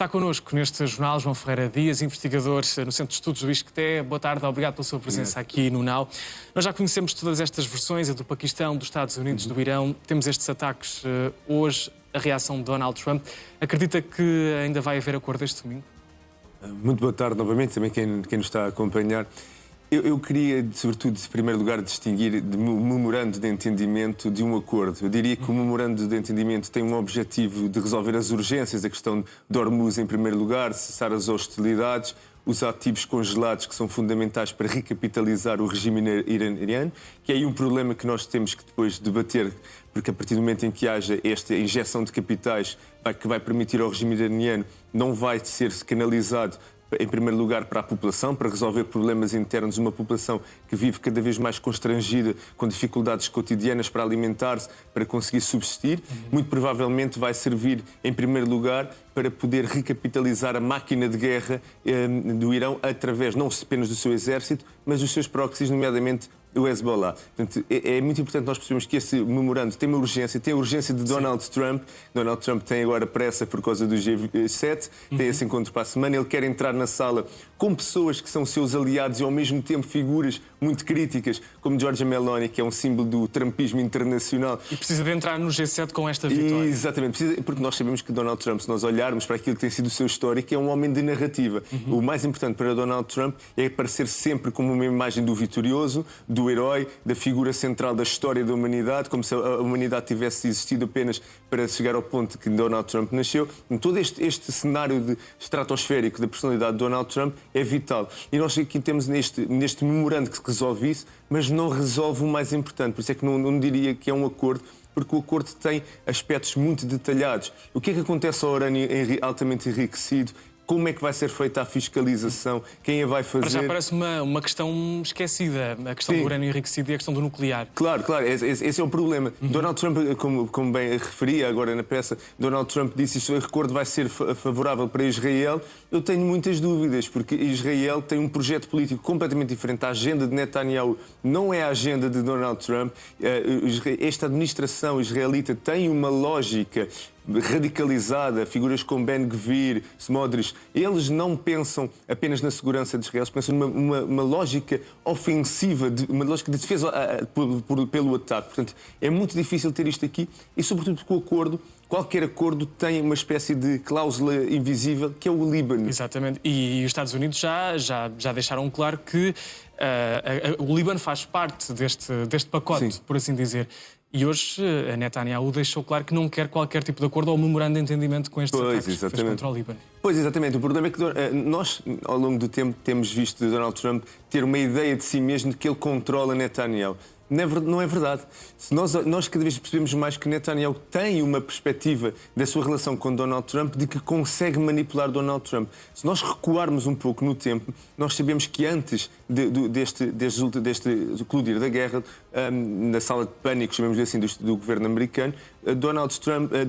Está connosco neste jornal João Ferreira Dias, investigador no Centro de Estudos do ISCTE. Boa tarde, obrigado pela sua presença aqui no NAU. Nós já conhecemos todas estas versões, a do Paquistão, dos Estados Unidos, do Irão. Temos estes ataques hoje, a reação de Donald Trump. Acredita que ainda vai haver acordo este domingo? Muito boa tarde novamente, também quem nos está a acompanhar. Eu queria, sobretudo, em primeiro lugar, distinguir de memorando de entendimento de um acordo. Eu diria que o memorando de entendimento tem um objetivo de resolver as urgências, a questão de Hormuz em primeiro lugar, cessar as hostilidades, os ativos congelados que são fundamentais para recapitalizar o regime iraniano, que é aí um problema que nós temos que depois debater, porque a partir do momento em que haja esta injeção de capitais que vai permitir ao regime iraniano, não vai ser canalizado em primeiro lugar para a população, para resolver problemas internos de uma população que vive cada vez mais constrangida, com dificuldades cotidianas para alimentar-se, para conseguir subsistir. Muito provavelmente vai servir, em primeiro lugar, para poder recapitalizar a máquina de guerra do Irão através não apenas do seu exército, mas dos seus proxies, nomeadamente o Hezbollah. Portanto, é muito importante nós percebermos que esse memorando tem uma urgência, tem a urgência de Donald Trump. Donald Trump tem agora pressa por causa do G7, tem esse encontro para a semana. Ele quer entrar na sala com pessoas que são seus aliados e ao mesmo tempo figuras muito críticas, como Giorgia Meloni, que é um símbolo do trumpismo internacional. E precisa de entrar no G7 com esta vitória. Exatamente, porque nós sabemos que Donald Trump, se nós olharmos para aquilo que tem sido o seu histórico, é um homem de narrativa. O mais importante para Donald Trump é aparecer sempre como uma imagem do vitorioso, do herói, da figura central da história da humanidade, como se a humanidade tivesse existido apenas para chegar ao ponto que Donald Trump nasceu. Todo este cenário estratosférico da personalidade de Donald Trump é vital. E nós aqui temos neste memorando que resolve isso, mas não resolve o mais importante. Por isso é que não diria que é um acordo, porque o acordo tem aspectos muito detalhados. O que é que acontece ao urânio altamente enriquecido? Como é que vai ser feita a fiscalização? Quem a vai fazer? Para já parece uma questão esquecida, a questão do urânio enriquecido e a questão do nuclear. Claro, esse é o problema. Donald Trump, como bem referia agora na peça, Donald Trump disse que este acordo vai ser favorável para Israel. Eu tenho muitas dúvidas, porque Israel tem um projeto político completamente diferente. A agenda de Netanyahu não é a agenda de Donald Trump. Esta administração israelita tem uma lógica radicalizada, figuras como Ben Gvir, Smotrich, eles não pensam apenas na segurança de Israel, eles pensam numa lógica ofensiva, uma lógica de defesa pelo ataque. Portanto, é muito difícil ter isto aqui e, sobretudo, com o acordo, qualquer acordo tem uma espécie de cláusula invisível, que é o Líbano. Exatamente. E os Estados Unidos já deixaram claro que o Líbano faz parte deste pacote, sim, por assim dizer. E hoje a Netanyahu deixou claro que não quer qualquer tipo de acordo ou memorando de entendimento com estes ataques que fez contra o Líbano. Pois, exatamente. O problema é que nós, ao longo do tempo, temos visto Donald Trump ter uma ideia de si mesmo de que ele controla Netanyahu. Não é verdade. Nós cada vez percebemos mais que Netanyahu tem uma perspectiva da sua relação com Donald Trump de que consegue manipular Donald Trump. Se nós recuarmos um pouco no tempo, nós sabemos que antes deste eclodir da guerra, na sala de pânico, chamemos assim, do governo americano,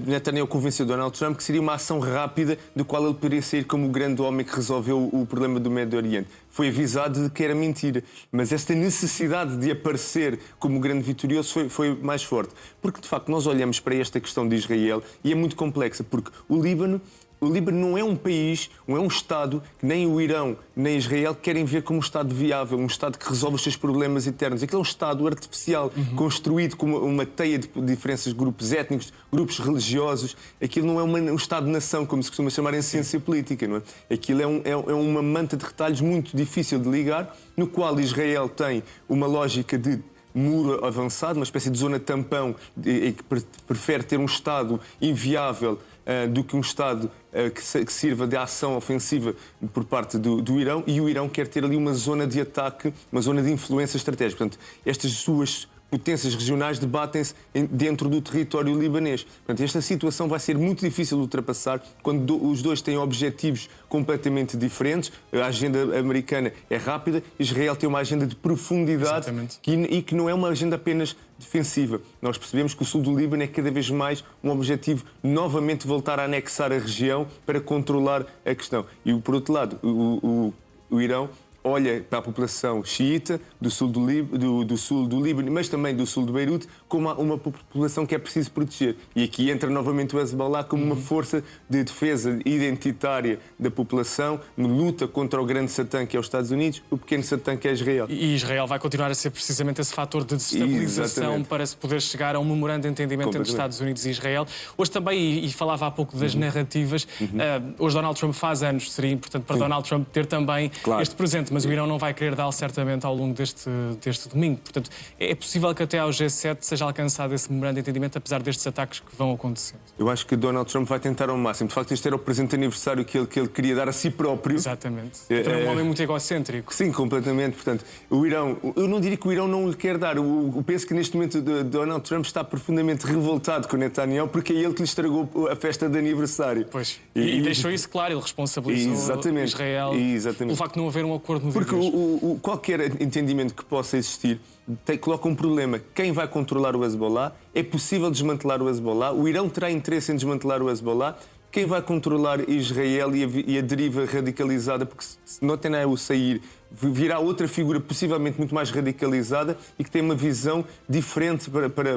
Netanyahu convenceu Donald Trump que seria uma ação rápida do qual ele poderia sair como o grande homem que resolveu o problema do Médio Oriente. Foi avisado de que era mentira, mas esta necessidade de aparecer como grande vitorioso foi mais forte. Porque, de facto, nós olhamos para esta questão de Israel e é muito complexa, porque o Líbano não é um país, não é um Estado que nem o Irão nem Israel querem ver como um Estado viável, um Estado que resolve os seus problemas internos. Aquilo é um Estado artificial, construído com uma teia de diferenças de grupos étnicos, grupos religiosos. Aquilo não é um Estado-nação, como se costuma chamar em ciência política. Não é? Aquilo é uma manta de retalhos muito difícil de ligar, no qual Israel tem uma lógica de muro avançado, uma espécie de zona tampão, e que prefere ter um Estado inviável do que um Estado que sirva de ação ofensiva por parte do Irão, e o Irão quer ter ali uma zona de ataque, uma zona de influência estratégica. Portanto, estas duas potências regionais debatem-se dentro do território libanês. Portanto, esta situação vai ser muito difícil de ultrapassar quando os dois têm objetivos completamente diferentes. A agenda americana é rápida, Israel tem uma agenda de profundidade e que não é uma agenda apenas defensiva. Nós percebemos que o sul do Líbano é cada vez mais um objetivo novamente voltar a anexar a região para controlar a questão. E, por outro lado, o Irão olha para a população xiita do sul do Líbano, mas também do sul de Beirute, como uma população que é preciso proteger. E aqui entra novamente o Hezbollah como uma força de defesa identitária da população, de luta contra o grande Satã, que é os Estados Unidos, o pequeno Satã, que é Israel. E Israel vai continuar a ser precisamente esse fator de desestabilização. Exatamente. Para se poder chegar a um memorando de entendimento entre Estados Unidos e Israel. Hoje também, e falava há pouco das narrativas, hoje Donald Trump faz anos, seria importante para Donald Trump ter também este presente, mas o Irão não vai querer dá-lo certamente ao longo deste domingo. Portanto, é possível que até ao G7 seja alcançado esse memorando de entendimento, apesar destes ataques que vão acontecendo. Eu acho que Donald Trump vai tentar ao máximo. De facto, este era o presente de aniversário que ele queria dar a si próprio. Exatamente. É um homem muito egocêntrico. Sim, completamente. Portanto, o Irão, eu não diria que o Irão não lhe quer dar. Eu penso que neste momento Donald Trump está profundamente revoltado com Netanyahu porque é ele que lhe estragou a festa de aniversário. Pois. E deixou isso claro, ele responsabilizou Israel pelo facto de não haver um acordo no Porque qualquer entendimento que possa existir coloca um problema. Quem vai controlar o Hezbollah? É possível desmantelar o Hezbollah? O Irão terá interesse em desmantelar o Hezbollah? Quem vai controlar Israel e a deriva radicalizada? Porque se Netanyahu sair, virá outra figura possivelmente muito mais radicalizada e que tem uma visão diferente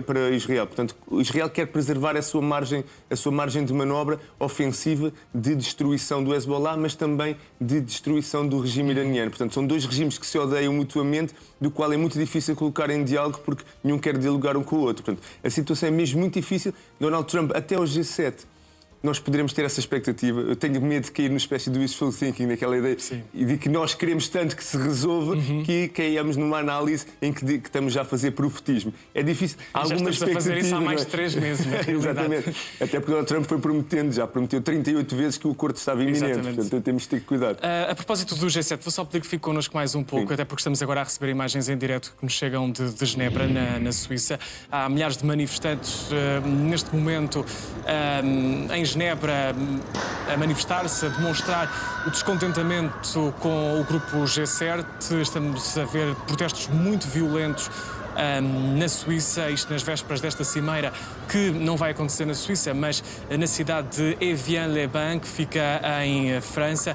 para Israel. Portanto, Israel quer preservar a sua margem de manobra ofensiva de destruição do Hezbollah, mas também de destruição do regime iraniano. Portanto, são dois regimes que se odeiam mutuamente, do qual é muito difícil colocar em diálogo porque nenhum quer dialogar um com o outro. Portanto, a situação é mesmo muito difícil. Donald Trump, até ao G7, nós poderemos ter essa expectativa. Eu tenho medo de cair numa espécie de wishful thinking, daquela ideia e de que nós queremos tanto que se resolva que caímos numa análise em que estamos já a fazer profetismo. É difícil. Há alguma expectativa, a fazer isso há mais de 3 meses, na Exatamente. Até porque Donald Trump foi prometendo, já prometeu 38 vezes que o acordo estava iminente. Portanto, temos de ter cuidado. A propósito do G7, vou só pedir que fique connosco mais um pouco, até porque estamos agora a receber imagens em direto que nos chegam de Genebra, na Suíça. Há milhares de manifestantes neste momento em Genebra a manifestar-se, a demonstrar o descontentamento com o grupo G7. Estamos a ver protestos muito violentos na Suíça, isto nas vésperas desta cimeira, que não vai acontecer na Suíça, mas na cidade de Evian-les-Bains, que fica em França.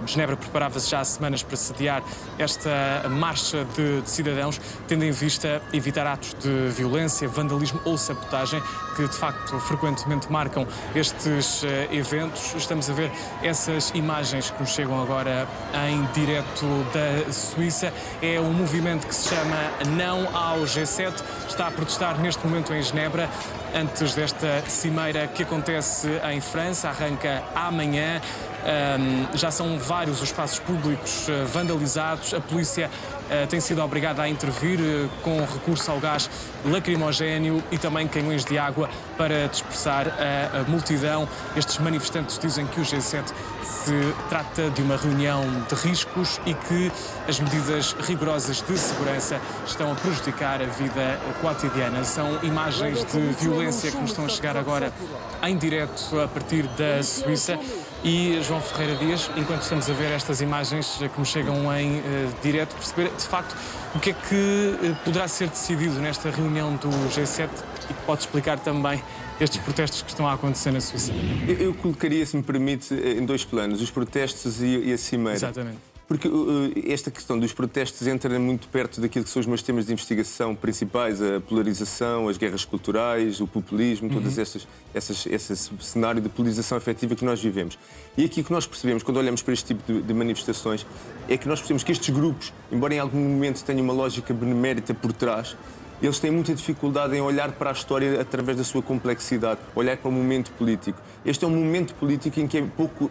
Genebra preparava-se já há semanas para sediar esta marcha de cidadãos, tendo em vista evitar atos de violência, vandalismo ou sabotagem, que de facto frequentemente marcam estes eventos. Estamos a ver essas imagens que nos chegam agora em direto da Suíça. É um movimento que se chama Não ao G7, está a protestar neste momento em Genebra, antes desta cimeira que acontece em França, arranca amanhã. Já são vários os espaços públicos vandalizados. A polícia tem sido obrigada a intervir com recurso ao gás lacrimogéneo e também canhões de água para dispersar a multidão. Estes manifestantes dizem que o G7 se trata de uma reunião de riscos e que as medidas rigorosas de segurança estão a prejudicar a vida cotidiana. São imagens de violência que nos estão a chegar agora em direto a partir da Suíça. E João Ferreira Dias, enquanto estamos a ver estas imagens que nos chegam em direto, perceber de facto o que é que poderá ser decidido nesta reunião do G7 e que pode explicar também estes protestos que estão a acontecer na Suíça. Eu colocaria, se me permite, em dois planos, os protestos e a cimeira. Exatamente. Porque esta questão dos protestos entra muito perto daquilo que são os meus temas de investigação principais, a polarização, as guerras culturais, o populismo, todas esse cenário de polarização afetiva que nós vivemos. E aqui o que nós percebemos, quando olhamos para este tipo de manifestações, é que nós percebemos que estes grupos, embora em algum momento tenham uma lógica benemérita por trás, eles têm muita dificuldade em olhar para a história através da sua complexidade, olhar para o momento político. Este é um momento político em que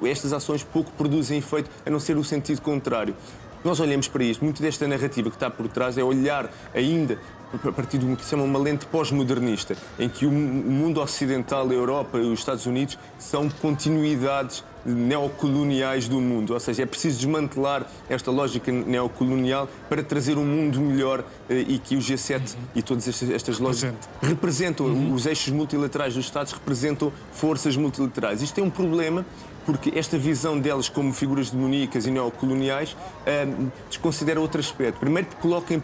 estas ações pouco produzem efeito, a não ser o sentido contrário. Nós olhamos para isto, muito desta narrativa que está por trás é olhar ainda a partir de que se chama uma lente pós-modernista, em que o mundo ocidental, a Europa e os Estados Unidos são continuidades neocoloniais do mundo. Ou seja, é preciso desmantelar esta lógica neocolonial para trazer um mundo melhor e que o G7 e todas estas lógicas representam os eixos multilaterais dos Estados, representam forças multilaterais. Isto é um problema porque esta visão delas como figuras demoníacas e neocoloniais desconsidera outro aspecto. Primeiro, coloca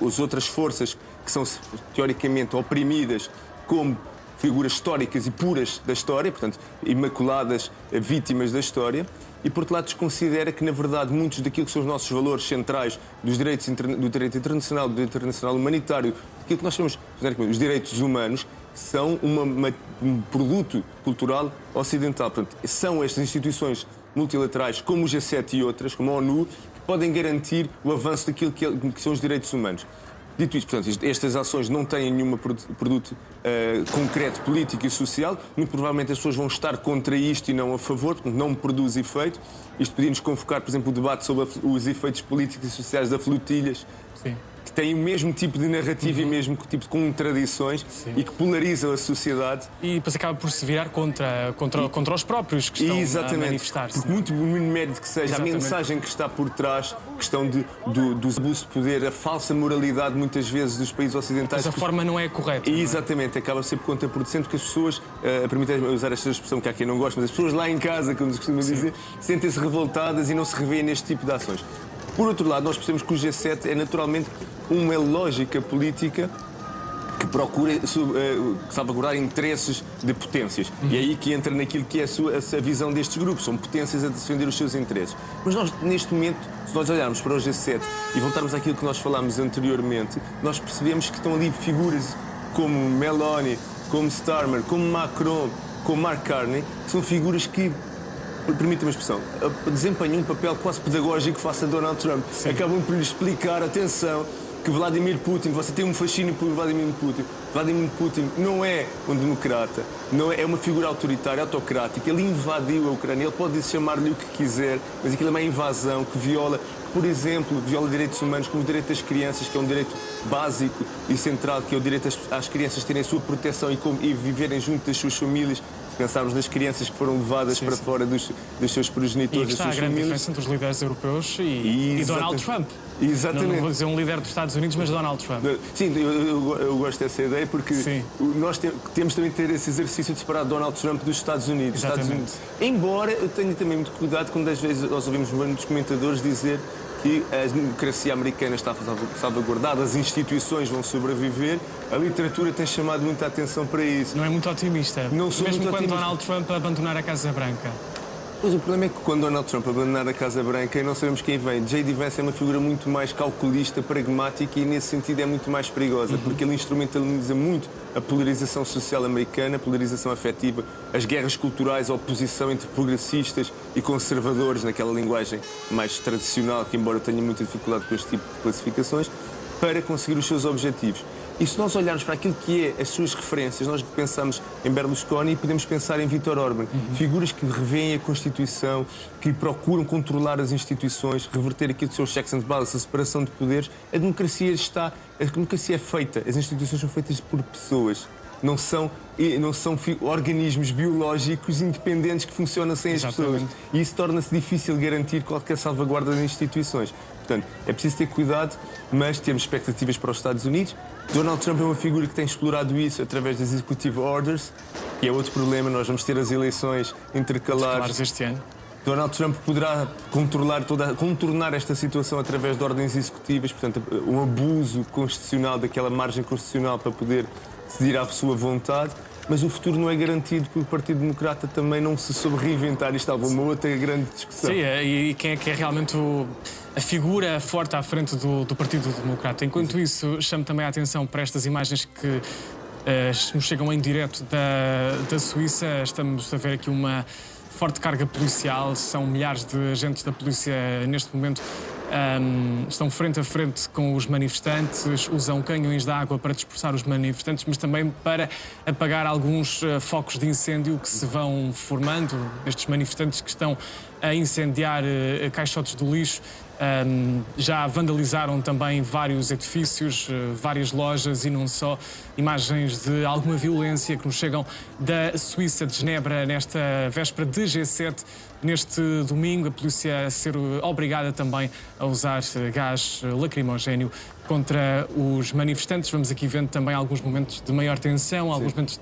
as outras forças que são teoricamente oprimidas como figuras históricas e puras da história, portanto, imaculadas vítimas da história. e, por outro lado, desconsidera que, na verdade, muitos daquilo que são os nossos valores centrais do direito internacional, do direito internacional humanitário, aquilo que nós chamamos os direitos humanos, são um produto cultural ocidental. Portanto, são estas instituições multilaterais, como o G7 e outras, como a ONU, que podem garantir o avanço daquilo que são os direitos humanos. Dito isto, portanto, estas ações não têm nenhum produto concreto, político e social. Muito provavelmente as pessoas vão estar contra isto e não a favor, portanto não produz efeito. Isto podia-nos convocar, por exemplo, o debate sobre os efeitos políticos e sociais da flotilhas. Sim. Que têm o mesmo tipo de narrativa e mesmo tipo de contradições. Sim. E que polarizam a sociedade. E depois acaba por se virar contra os próprios que estão a manifestar-se. Porque muito mérito que seja, a mensagem que está por trás, a questão dos abusos de poder, a falsa moralidade muitas vezes dos países ocidentais. Mas a forma não é correta. Exatamente, acaba sempre contraproducente, porque as pessoas, permitem-me usar esta expressão que há quem não gosta, mas as pessoas lá em casa, como se costuma dizer, sentem-se revoltadas e não se revêem neste tipo de ações. Por outro lado, nós percebemos que o G7 é naturalmente uma lógica política que procura salvaguardar interesses de potências. E é aí que entra naquilo que é a visão destes grupos. São potências a defender os seus interesses. Mas nós, neste momento, se nós olharmos para o G7 e voltarmos àquilo que nós falámos anteriormente, nós percebemos que estão ali figuras como Meloni, como Starmer, como Macron, como Mark Carney, que são figuras que, permita-me a expressão, desempenham um papel quase pedagógico face a Donald Trump. Sim. Acabam por lhe explicar, atenção, que Vladimir Putin, você tem um fascínio por Vladimir Putin. Vladimir Putin não é um democrata, não é uma figura autoritária, autocrática. Ele invadiu a Ucrânia, ele pode chamar-lhe o que quiser, mas aquilo é uma invasão que viola, por exemplo, viola direitos humanos, como o direito das crianças, que é um direito básico e central, que é o direito às crianças terem a sua proteção e viverem junto das suas famílias. Pensarmos nas crianças que foram levadas para fora dos seus progenitores, das suas famílias. E está a grande diferença entre os líderes europeus e Donald Trump. Exatamente. Não vou dizer um líder dos Estados Unidos, mas Donald Trump. Sim, eu gosto dessa ideia porque nós temos também de ter esse exercício de separar Donald Trump dos Estados Unidos. Embora eu tenha também muito cuidado quando às vezes nós ouvimos muitos comentadores dizer que a democracia americana está salvaguardada, as instituições vão sobreviver. A literatura tem chamado muita atenção para isso. Não é muito otimista. Não sou Mesmo muito quando otimista. Donald Trump abandonar a Casa Branca. Pois o problema é que quando Donald Trump abandonar a Casa Branca e não sabemos quem vem, J.D. Vance é uma figura muito mais calculista, pragmática e nesse sentido é muito mais perigosa, porque ele instrumentaliza muito a polarização social americana, a polarização afetiva, as guerras culturais, a oposição entre progressistas e conservadores, naquela linguagem mais tradicional, que embora eu tenha muita dificuldade com este tipo de classificações, para conseguir os seus objetivos. E se nós olharmos para aquilo que é as suas referências, nós pensamos em Berlusconi e podemos pensar em Viktor Orbán. Figuras que revêem a Constituição, que procuram controlar as instituições, reverter aquilo que são os checks and balances, a separação de poderes. A democracia é feita, as instituições são feitas por pessoas. Não são organismos biológicos independentes que funcionam sem as pessoas. E isso torna-se difícil garantir qualquer salvaguarda das instituições. Portanto, é preciso ter cuidado, mas temos expectativas para os Estados Unidos. Donald Trump é uma figura que tem explorado isso através das executive orders, que é outro problema. Nós vamos ter as eleições intercalares este ano. Donald Trump poderá contornar esta situação através de ordens executivas, portanto, um abuso constitucional, daquela margem constitucional para poder decidir à sua vontade. Mas o futuro não é garantido porque o Partido Democrata também não se soube reinventar. Isto é uma outra grande discussão. Sim, e quem é realmente a figura forte à frente do Partido Democrata. Enquanto isso, chamo também a atenção para estas imagens que nos chegam em direto da Suíça. Estamos a ver aqui uma forte carga policial. São milhares de agentes da polícia neste momento. Estão frente a frente com os manifestantes, usam canhões de água para dispersar os manifestantes, mas também para apagar alguns focos de incêndio que se vão formando. Estes manifestantes que estão a incendiar caixotes do lixo. Já vandalizaram também vários edifícios, várias lojas e não só. Imagens de alguma violência que nos chegam da Suíça, de Genebra, nesta véspera de G7. Neste domingo, a polícia a ser obrigada também a usar gás lacrimogéneo contra os manifestantes. Vamos aqui vendo também alguns momentos de maior tensão, alguns momentos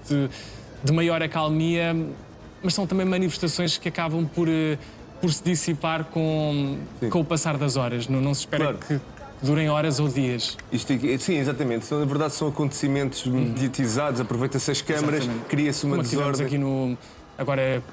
de maior acalmia, mas são também manifestações que acabam por se dissipar com o passar das horas. Não se espera que durem horas ou dias. Sim, exatamente. Na verdade, são acontecimentos mediatizados, aproveita-se as câmaras, cria-se uma desordem. Aqui agora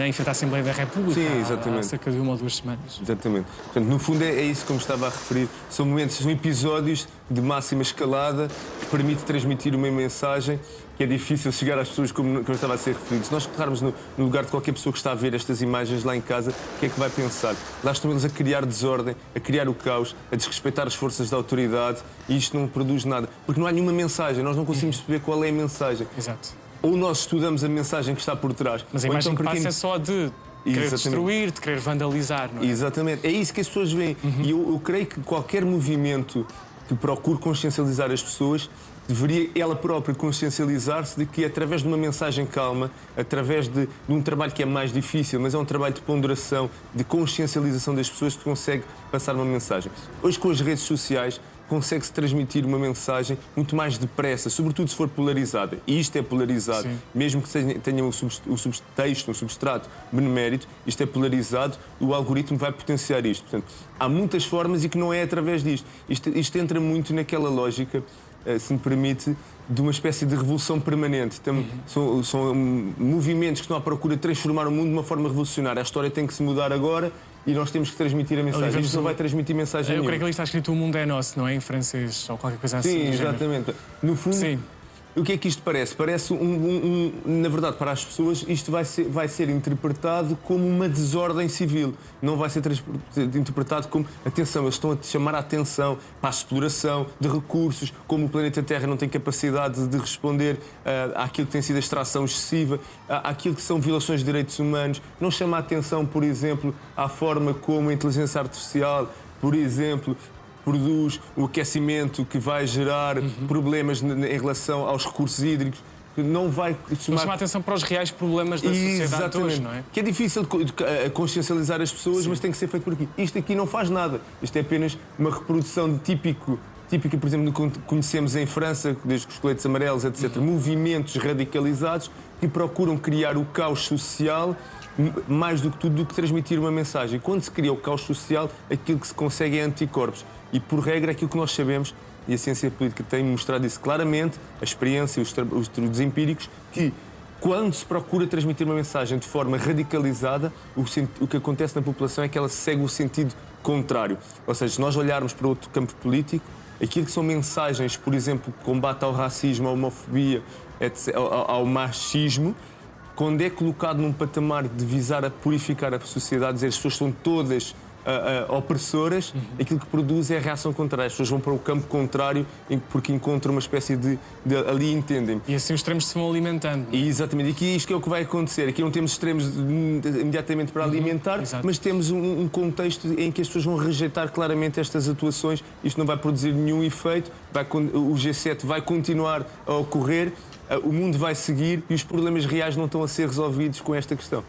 em frente à Assembleia da República, Sim, há exatamente. cerca de 1 ou 2 semanas. Exatamente. Portanto, no fundo é isso como estava a referir. São momentos, são episódios de máxima escalada que permite transmitir uma mensagem que é difícil chegar às pessoas como estava a ser referido. Se nós colocarmos no lugar de qualquer pessoa que está a ver estas imagens lá em casa, o que é que vai pensar? Lá estão eles a criar desordem, a criar o caos, a desrespeitar as forças da autoridade e isto não produz nada. Porque não há nenhuma mensagem, nós não conseguimos perceber qual é a mensagem. Exato. Ou nós estudamos a mensagem que está por trás. Mas a ou imagem então, que para passa é só de querer Exatamente. destruir, de querer vandalizar, não é? Exatamente. É isso que as pessoas veem. E eu creio que qualquer movimento que procure consciencializar as pessoas deveria ela própria consciencializar-se de que através de uma mensagem calma, através de um trabalho que é mais difícil, mas é um trabalho de ponderação, de consciencialização das pessoas que consegue passar uma mensagem. Hoje com as redes sociais consegue-se transmitir uma mensagem muito mais depressa, sobretudo se for polarizada. E isto é polarizado, Sim. mesmo que tenha o subtexto, um substrato benemérito, isto é polarizado, o algoritmo vai potenciar isto. Portanto, há muitas formas e que não é através disto. Isto entra muito naquela lógica, se me permite, de uma espécie de revolução permanente. São movimentos que estão à procura de transformar o mundo de uma forma revolucionária. A história tem que se mudar agora e nós temos que transmitir a mensagem. Isto não vai transmitir mensagem Eu nenhuma. creio que ali está escrito "O mundo é nosso", não é? Em francês ou qualquer coisa assim. Sim, do género. exatamente. No fundo, Sim. o que é que isto parece? Parece na verdade, para as pessoas, isto vai ser interpretado como uma desordem civil. Não vai ser interpretado como, atenção, eles estão a chamar a atenção para a exploração de recursos, como o planeta Terra não tem capacidade de responder àquilo que tem sido a extração excessiva, àquilo que são violações de direitos humanos. Não chama a atenção, por exemplo, à forma como a inteligência artificial, por exemplo, produz o aquecimento que vai gerar problemas em relação aos recursos hídricos, que não vai Chama a atenção para os reais problemas da sociedade de hoje, não é? Que é difícil de consciencializar as pessoas, Sim. mas tem que ser feito por aqui. Isto aqui não faz nada. Isto é apenas uma reprodução típica, por exemplo, do que conhecemos em França, desde os coletes amarelos, etc. Movimentos radicalizados que procuram criar o caos social mais do que tudo, do que transmitir uma mensagem. Quando se cria o caos social, aquilo que se consegue é anticorpos. E, por regra, aquilo que nós sabemos, e a ciência política tem mostrado isso claramente, a experiência e os estudos empíricos, que quando se procura transmitir uma mensagem de forma radicalizada, o que acontece na população é que ela segue o sentido contrário. Ou seja, se nós olharmos para outro campo político, aquilo que são mensagens, por exemplo, combate ao racismo, à homofobia, ao machismo, quando é colocado num patamar de visar a purificar a sociedade, dizer as pessoas são todas opressoras, aquilo que produz é a reação contrária. As pessoas vão para o campo contrário porque encontram uma espécie de ali entendem. E assim os extremos se vão alimentando. E, exatamente. E aqui isto é o que vai acontecer. Aqui não temos extremos imediatamente para alimentar, Exato. mas temos um contexto em que as pessoas vão rejeitar claramente estas atuações. Isto não vai produzir nenhum efeito. O G7 vai continuar a ocorrer, o mundo vai seguir e os problemas reais não estão a ser resolvidos com esta questão.